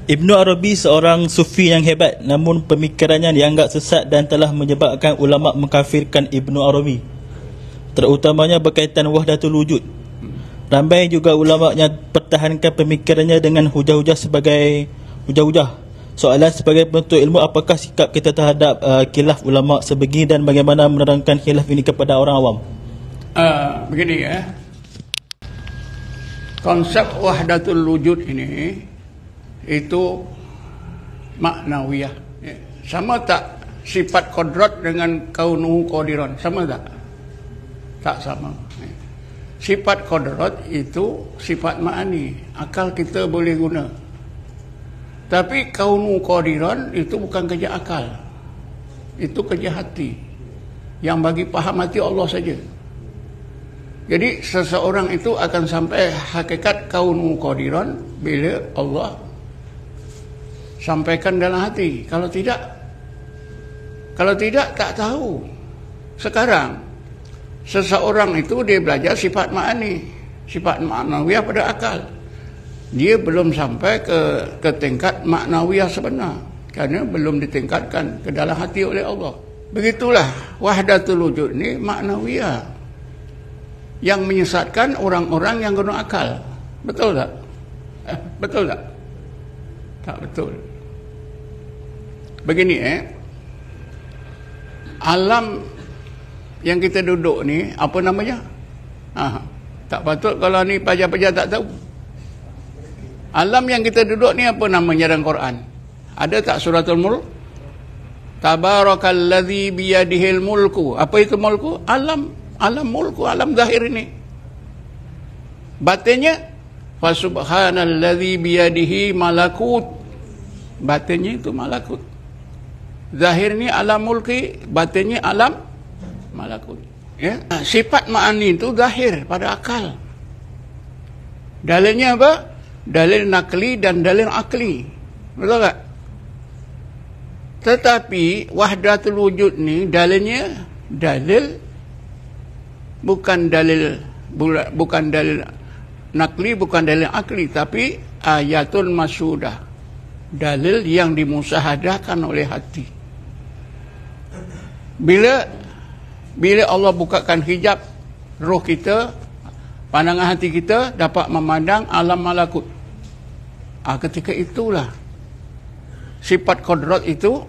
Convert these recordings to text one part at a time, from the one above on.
Ibnu Arabi seorang sufi yang hebat, namun pemikirannya dianggap sesat dan telah menyebabkan ulama mengkafirkan Ibnu Arabi, terutamanya berkaitan wahdatul wujud. Ramai juga ulama yang pertahankan pemikirannya dengan hujah-hujah sebagai hujah-hujah. Soalan sebagai penuntut ilmu, apakah sikap kita terhadap khilaf ulama sebegini dan bagaimana menerangkan khilaf ini kepada orang awam? Begini ya, konsep wahdatul wujud ini itu maknawiyah. Sama tak sifat kodrat dengan kaunuhu qadiran? Sama tak? Tak sama. Sifat kodrat itu sifat ma'ani, akal kita boleh guna. Tapi kaunuhu qadiran itu bukan kerja akal, itu kerja hati. Yang bagi paham hati Allah saja. Jadi seseorang itu akan sampai hakikat kaunuhu qadiran bila Allah sampaikan dalam hati. Kalau tidak tak tahu. Sekarang seseorang itu dia belajar sifat ma'ani, sifat maknawiyah pada akal. Dia belum sampai ke tingkat maknawiyah sebenar, kerana belum ditingkatkan ke dalam hati oleh Allah. Begitulah wahdatul wujud ni maknawiyah yang menyesatkan orang-orang yang guna akal. Betul tak? Betul tak? Tak betul. Begini alam yang kita duduk ni, apa namanya? Tak patut kalau ni pajar-pajar tak tahu. Alam yang kita duduk ni apa namanya dalam Quran? Ada tak suratul Mulk? Tabarakalladzi biyadihil mulku. Apa itu mulku? Alam mulku, alam zahir ini. Batinnya fasubhanalladzi biyadihi malakut. Batinnya itu malakut. Zahir ni alam mulki, batinnya alam malakut. Ya, sifat ma'ani itu zahir pada akal. Dalilnya apa? Dalil nakli dan dalil akli. Betul tak? Tetapi wahdatul wujud ni dalilnya bukan dalil nakli, bukan dalil akli, tapi ayatul masyudah, dalil yang dimusahadahkan oleh hati. Bila Allah bukakan hijab roh kita, pandangan hati kita dapat memandang alam malakut. Ketika itulah sifat kodrat itu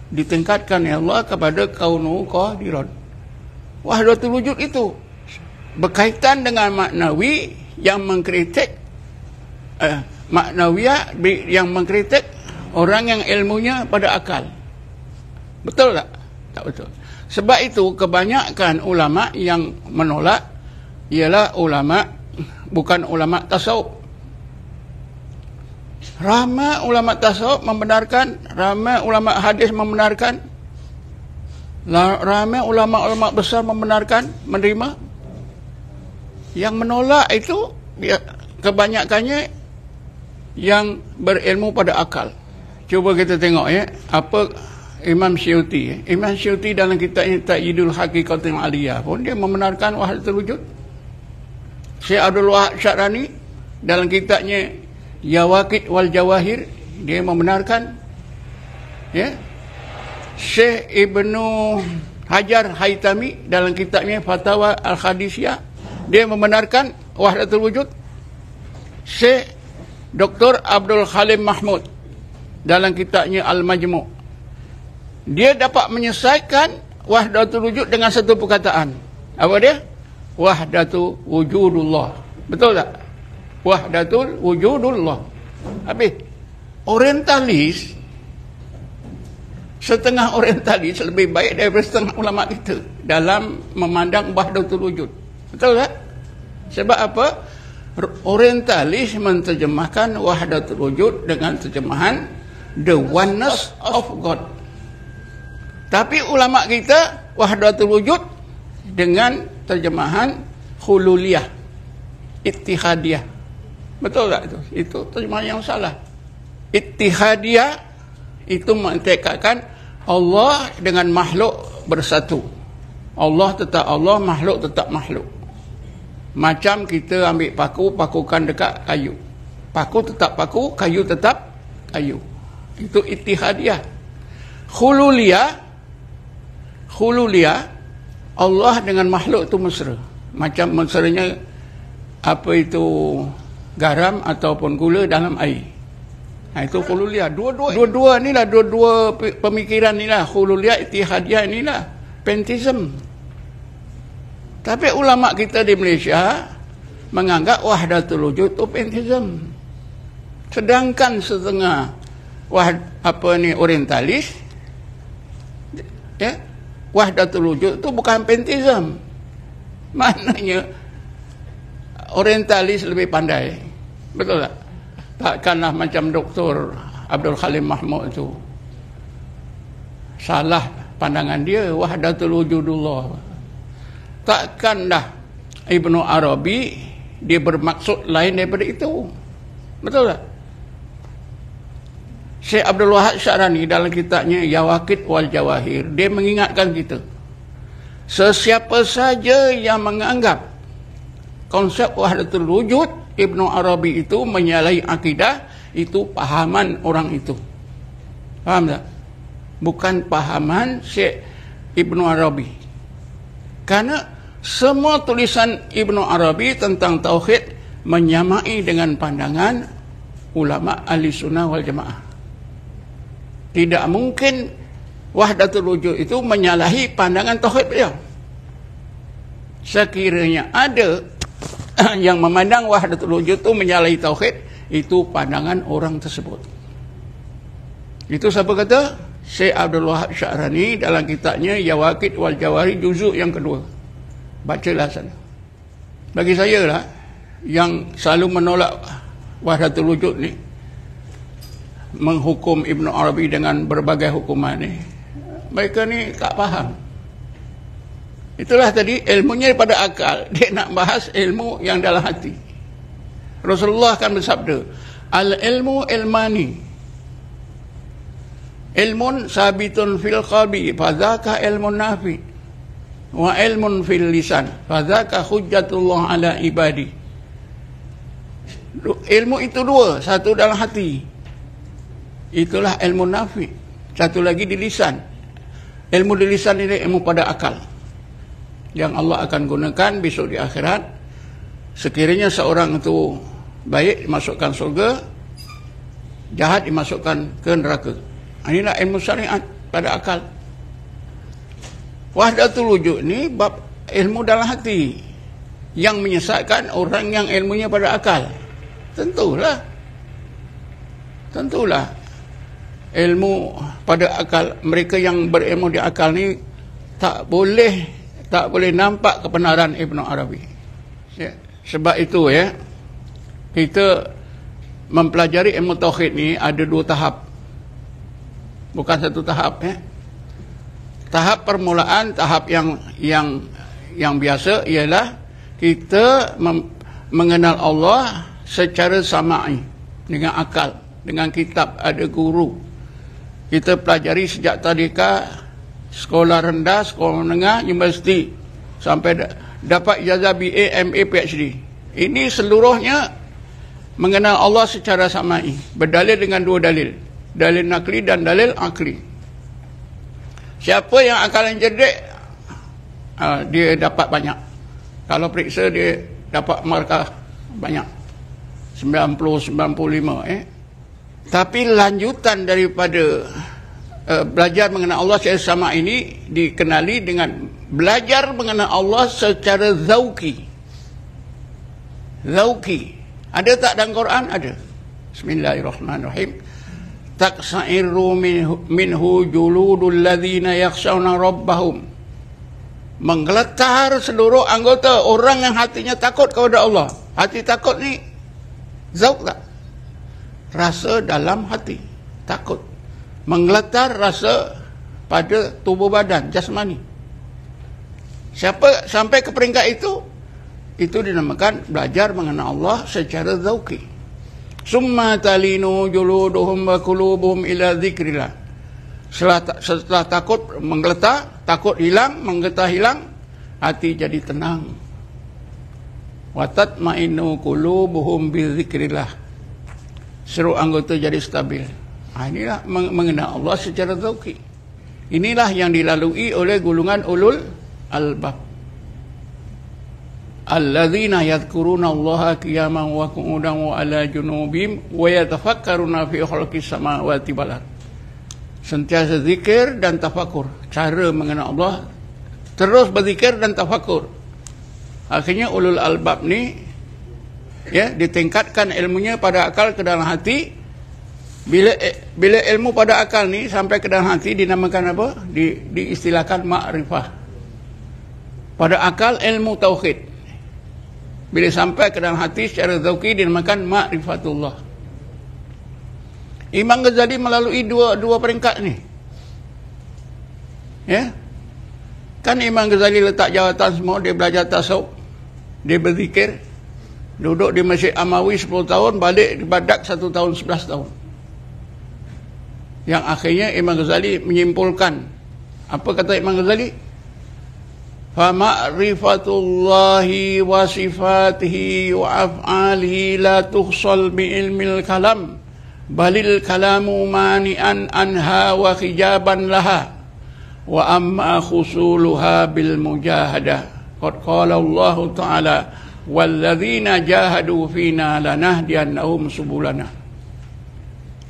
ditingkatkan oleh Allah kepada kaunuhu qadiran. Wahdatul wujud itu berkaitan dengan maknawi yang mengkritik maknawiyah yang mengkritik orang yang ilmunya pada akal. Betul tak? Tak betul. Sebab itu kebanyakan ulama yang menolak ialah bukan ulama tasawuf. Ramai ulama tasawuf membenarkan, ramai ulama hadis membenarkan, ramai ulama-ulama besar membenarkan, menerima. Yang menolak itu kebanyakannya yang berilmu pada akal. Cuba kita tengok apa Imam Syuuti. Imam Syuuti dalam kitabnya Ta'yidul Haqiqatil Aliyah pun dia membenarkan wahdatul wujud. Syekh Abdul Wahab Syarani dalam kitabnya Yawaqid wal Jawahir dia membenarkan. Syekh Ibnu Hajar Haytami dalam kitabnya Fatawa Al-Hadisiyah dia membenarkan wahdatul wujud. Syekh Dr. Abdul Halim Mahmud dalam kitabnya Al-Majmu' dia dapat menyelesaikan wahdatul wujud dengan satu perkataan. Apa dia? Wahdatul wujudullah. Betul tak? Wahdatul wujudullah. Habis. Orientalis, setengah orientalis lebih baik daripada setengah ulama kita dalam memandang wahdatul wujud. Betul tak? Sebab apa? Orientalis menterjemahkan wahdatul wujud dengan terjemahan the oneness of God. Tapi ulama kita wahdatul wujud dengan terjemahan hululiyah, ittihadiyah. Betul tak itu? Itu terjemahan yang salah. Ittihadiyah itu mentekadkan Allah dengan makhluk bersatu. Allah tetap Allah, makhluk tetap makhluk. Macam kita ambil paku, pakukan dekat kayu. Paku tetap paku, kayu tetap ayu. Itu ittihadiyah. Hululiyah, Allah dengan makhluk tu mesra. Macam mesranya apa itu garam ataupun gula dalam air. Itu hululiyah. Dua-dua ni lah, dua pemikiran ni lah. Hululiyah, ittihadiyah ni lah pantheism. Tapi ulama kita di Malaysia menganggap wahdatul wujud tu pantheism. Sedangkan setengah orientalis, ya, wahdatul wujud tu bukan pantheism. Maknanya orientalis lebih pandai. Betul tak? Takkanlah macam Dr. Abdul Halim Mahmud tu salah pandangan dia wahdatul wujudullah. Takkanlah Ibnu Arabi dia bermaksud lain daripada itu. Betul tak? Syekh Abdul Wahab Syarani dalam kitabnya Yawaqit wal Jawahir, dia mengingatkan kita, sesiapa saja yang menganggap konsep wahdatul wujud Ibnu Arabi itu menyalahi akidah, itu pahaman orang itu. Faham tak? Bukan pahaman Syekh Ibnu Arabi. Karena semua tulisan Ibnu Arabi tentang tauhid menyamai dengan pandangan ulama ahli sunnah wal jamaah. Tidak mungkin wahdatul wujud itu menyalahi pandangan tauhid beliau. Sekiranya ada yang memandang wahdatul wujud itu menyalahi tauhid, itu pandangan orang tersebut. Itu siapa kata? Syekh Abdul Wahab Syarani dalam kitabnya Yawaqit wal Jawahir juzuk yang kedua. Bacalah sana. Bagi saya lah, yang selalu menolak wahdatul wujud ni, menghukum Ibnu Arabi dengan berbagai hukuman ni, mereka ni tak faham. Itulah tadi ilmunya daripada akal. Dia nak bahas ilmu yang dalam hati. Rasulullah kan bersabda, al-ilmu ilmani, ilmun sabitun fil qalbi fadzaka ilmun nafi, wa ilmun fil lisan fadzaka hujjatullah ala ibadi. Ilmu itu dua, satu dalam hati, itulah ilmu nafi, satu lagi di lisan. Ilmu di lisan ini ilmu pada akal yang Allah akan gunakan besok di akhirat. Sekiranya seorang itu baik dimasukkan surga, jahat dimasukkan ke neraka. Inilah ilmu syariat pada akal. Wahdatul wujud ni bab ilmu dalam hati yang menyesatkan orang yang ilmunya pada akal. Tentulah ilmu pada akal, mereka yang berilmu di akal ni tak boleh nampak kebenaran Ibnu Arabi. Ya. Sebab itu ya, kita mempelajari ilmu tauhid ni ada dua tahap, bukan satu tahap ya. Tahap permulaan, tahap yang biasa ialah kita mengenal Allah secara sama'i, dengan akal, dengan kitab, ada guru. Kita pelajari sejak tadika, sekolah rendah, sekolah menengah, universiti, sampai dapat ijazah BA, MA, PhD. Ini seluruhnya mengenal Allah secara sama'i, berdalil dengan dua dalil, dalil nakli dan dalil akli. Siapa yang akalan cerdik, dia dapat banyak. Kalau periksa dia dapat markah banyak, 90, 95 Tapi lanjutan daripada belajar mengenal Allah secara sama ini dikenali dengan belajar mengenal Allah secara zauki. Ada tak dalam Quran? Ada. Bismillahirrahmanirrahim. Taqsairu minhu juludul ladzina yakhshawna rabbahum. Menggeletar seluruh anggota orang yang hatinya takut kepada Allah. Hati takut ni zauk tak? Rasa dalam hati takut. Menggeletar rasa pada tubuh badan jasmani. Siapa sampai ke peringkat itu dinamakan belajar mengenal Allah secara zauki. Summa talinu juluduhum wa qulubuhum ila dzikrillah. Setelah takut menggeletar, takut hilang, menggeletar hilang, hati jadi tenang. Wa tatmainu qulubuhum bi dzikrillah. Seluruh anggota jadi stabil. Inilah mengenal Allah secara zauqi. Inilah yang dilalui oleh golongan ulul albab. Alladzina yadhkuruna Allaha qiyaman wa qu'udan wa 'ala junubihim wa yatafakkaruna fi khalqis samawati wal ardh. Sentiasa zikir dan tafakur. Cara mengenal Allah, terus berzikir dan tafakur. Akhirnya ulul albab ni ditingkatkan ilmunya pada akal ke dalam hati. Bila ilmu pada akal ni sampai ke dalam hati dinamakan apa? Diistilahkan makrifah. Pada akal ilmu tauhid. Bila sampai ke dalam hati secara zauqi dinamakan ma'rifatullah. Imam Ghazali melalui dua peringkat ni. Ya. Kan Imam Ghazali letak jawatan semua, dia belajar tasawuf, dia berzikir, duduk di Masjid Amawi 10 tahun, balik di Baghdad 1 tahun 11 tahun. Yang akhirnya Imam Ghazali menyimpulkan, apa kata Imam Ghazali? Fa ma'rifatullahi wa sifatihi wa af'alihi la tuhsal bi ilmil kalam balil kalamu mani'an anha wa hijaban laha wa amma khusuluha bil mujahadah. Qad qala Allah Ta'ala walladzina jahadu fina lanahdiyannahum subulana.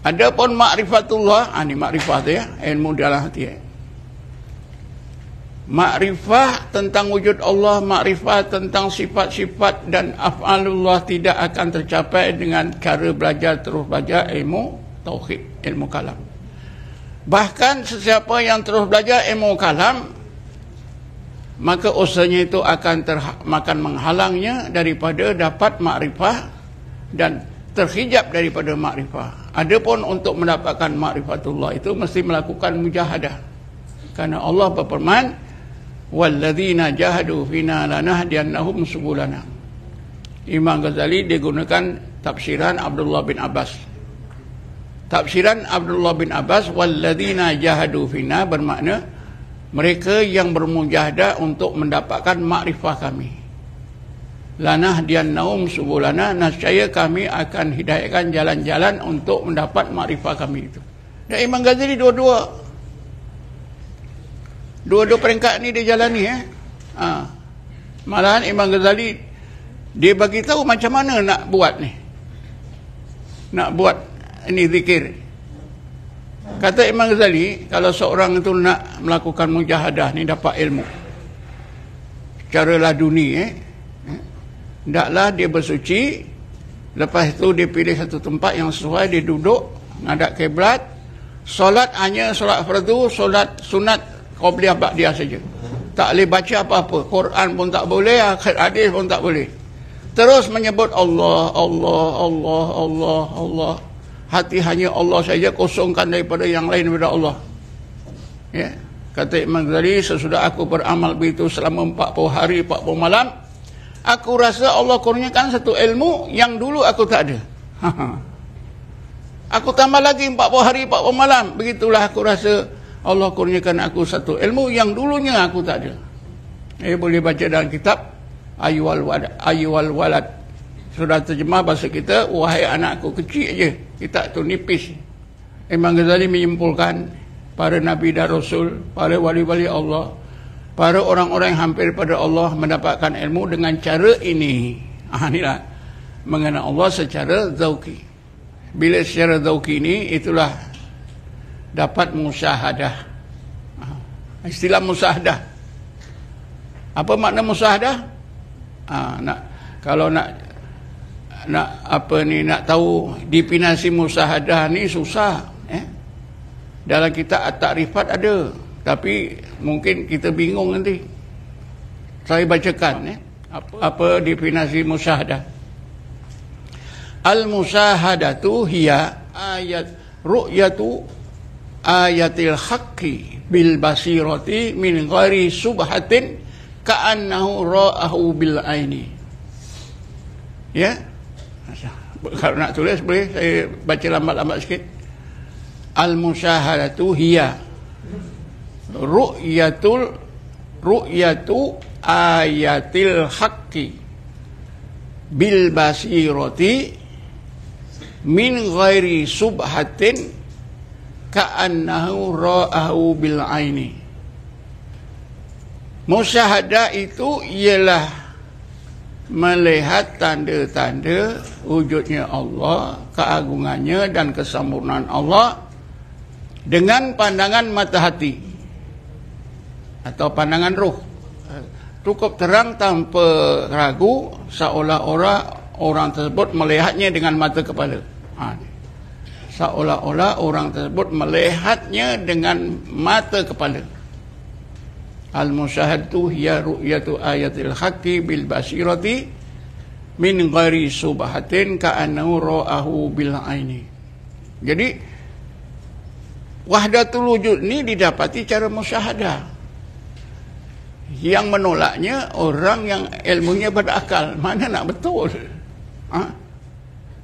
Adapun ma'rifatullah, ini makrifah tu ya, ilmu dalam hati. Makrifah tentang wujud Allah, makrifah tentang sifat-sifat dan af'alullah tidak akan tercapai dengan cara belajar terus belajar ilmu tauhid, ilmu kalam. Bahkan sesiapa yang terus belajar ilmu kalam, maka usahanya itu akan menghalangnya daripada dapat makrifah dan terhijab daripada makrifah. Adapun untuk mendapatkan makrifatullah itu mesti melakukan mujahadah. Karena Allah berfirman, walladzina jahadu fina lanahdiyannahum subulana. Imam Ghazali digunakan tafsiran Abdullah bin Abbas. Tafsiran Abdullah bin Abbas, walladzina jahadu fina bermakna mereka yang bermujahadah untuk mendapatkan makrifah kami. Lanahdiyannahum subulana, nescaya kami akan hidayahkan jalan-jalan untuk mendapat makrifah kami itu. Dan Imam Ghazali dua-dua peringkat ni dia jalani Malahan Imam Ghazali dia bagi tahu macam mana nak buat ni. Nak buat ini zikir. Kata Imam Ghazali, kalau seorang itu nak melakukan mujahadah ni dapat ilmu secara laduni hendaklah dia bersuci, lepas itu dia pilih satu tempat yang sesuai, dia duduk menghadap kiblat, solat hanya solat fardu, solat sunat qabliyah ba'diyah saja. Tak boleh baca apa-apa, Quran pun tak boleh, hadis pun tak boleh. Terus menyebut Allah, Allah, Allah, Allah, Allah. Hati hanya Allah saja, kosongkan daripada yang lain daripada Allah. Ya. Kata Imam Ghazali, sesudah aku beramal begitu selama 40 hari 40 malam, aku rasa Allah kurniakan satu ilmu yang dulu aku tak ada. Aku tambah lagi 40 hari 40 malam, begitulah aku rasa Allah kurniakan aku satu ilmu yang dulunya aku tak ada. Boleh baca dalam kitab Ayyuhal Walad. Sudah terjemah bahasa kita, wahai anakku, kecil je. Kitab tu nipis. Imam Ghazali menyimpulkan para nabi dan rasul, para wali-wali Allah, para orang-orang yang hampir pada Allah mendapatkan ilmu dengan cara ini. Inilah mengenal Allah secara zauqi. Bila secara zauqi ini, itulah dapat musyahadah. Istilah musyahadah. Apa makna musyahadah? Kalau nak tahu definisi musyahadah ni susah. Dalam kitab At-Ta'rifat ada, tapi mungkin kita bingung nanti. Saya bacakan apa definisi musyahadah. Al-musyahadatu hiya ru'yatu ayatil haqqi bil basirati min ghairi subhatin ka'annahu ra'ahu bil aini. Ya. Kalau nak tulis boleh saya baca lambat-lambat sikit. Al-musyahadatu hiya ru'yatu ayatil haqqi bil basirati min ghairi subhatin ka'annahu ra'ahu bil aini. Musyahadah itu ialah melihat tanda-tanda wujudnya Allah, keagungannya dan kesempurnaan Allah dengan pandangan mata hati atau pandangan roh. Cukup terang tanpa ragu, seolah-olah orang tersebut melihatnya dengan mata kepala. Seolah-olah orang tersebut melihatnya dengan mata kepala. Al-musyahadatu hiya ru'yatu ayatil haqqi bil basirati min ghairi subhatin ka'annahu ra'ahu bil aini. Jadi wahdatul wujud ni didapati cara musyahadah. Yang menolaknya orang yang ilmunya berakal. Mana nak betul?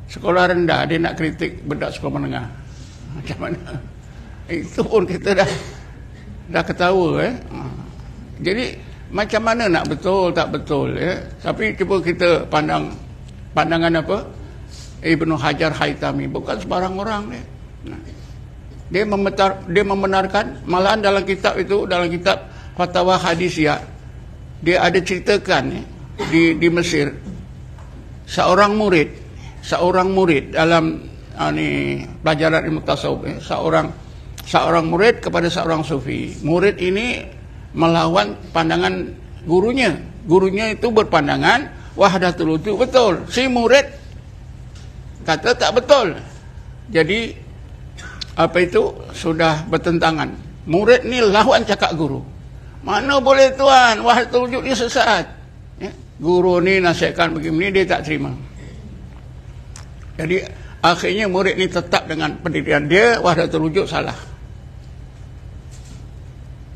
Sekolah rendah dia nak kritik budak sekolah menengah. Macam mana? Itu pun kita dah ketawa. Jadi macam mana nak betul tak betul Tapi cuba kita pandangan apa? Ibnu Hajar Haytami bukan sebarang orang dia membenarkan, malahan dalam kitab itu, dalam kitab Fatwa Hadisiyah, dia ada ceritakan di Mesir seorang murid dalam pelajaran ilmu tasawuf, seorang murid kepada seorang sufi. Murid ini melawan pandangan gurunya. Gurunya itu berpandangan wahdatul wujud betul. Si murid kata tak betul. Jadi apa itu sudah bertentangan. Murid ni lawan cakap guru. Mana boleh tuan, wahdatul wujud ni sesat. Guru ni nasihatkan begini, dia tak terima. Jadi akhirnya murid ni tetap dengan pendirian dia, wahdatul wujud salah.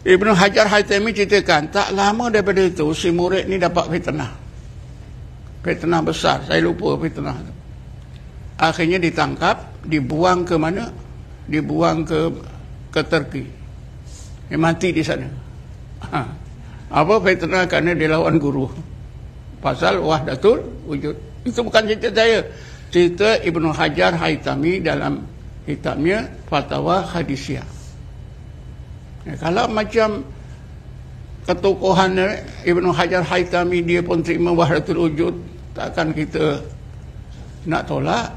Ibnu Hajar Haytami ceritakan, tak lama daripada itu si murid ni dapat fitnah. Fitnah besar, saya lupa fitnah tu. Akhirnya ditangkap, dibuang ke mana? Dibuang ke Turki. Dia mati di sana. Apa fitnah? Kerana dia lawan guru pasal wahdatul wujud. Itu bukan cerita saya, cerita Ibnu Hajar Haytami dalam kitabnya Fatwa Hadisiyah. Kalau macam ketokohan Ibnu Hajar Haytami dia pun terima wahdatul wujud, takkan kita nak tolak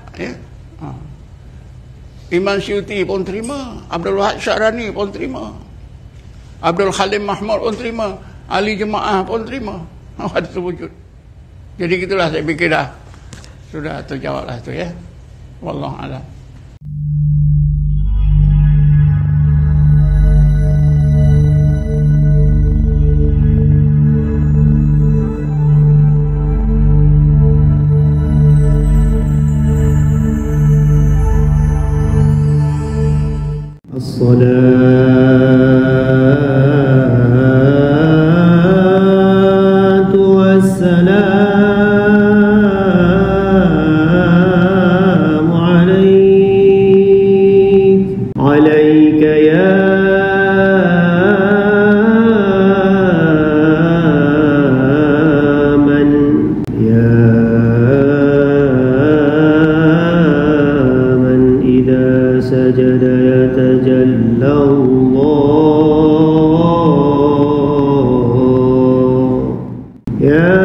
Imam Syuuti pun terima, Abdul Wahab Syarani pun terima, Abdul Halim Mahmud pun terima, Ali Jemaah pun terima wahdatul wujud. Jadi gitulah, saya fikir sudah terjawablah tu Wallahu a'lam. الصلاة والسلام عليك يا من إذا سجد يتجلى الله يا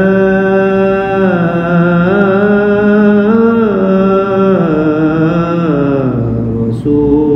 رسول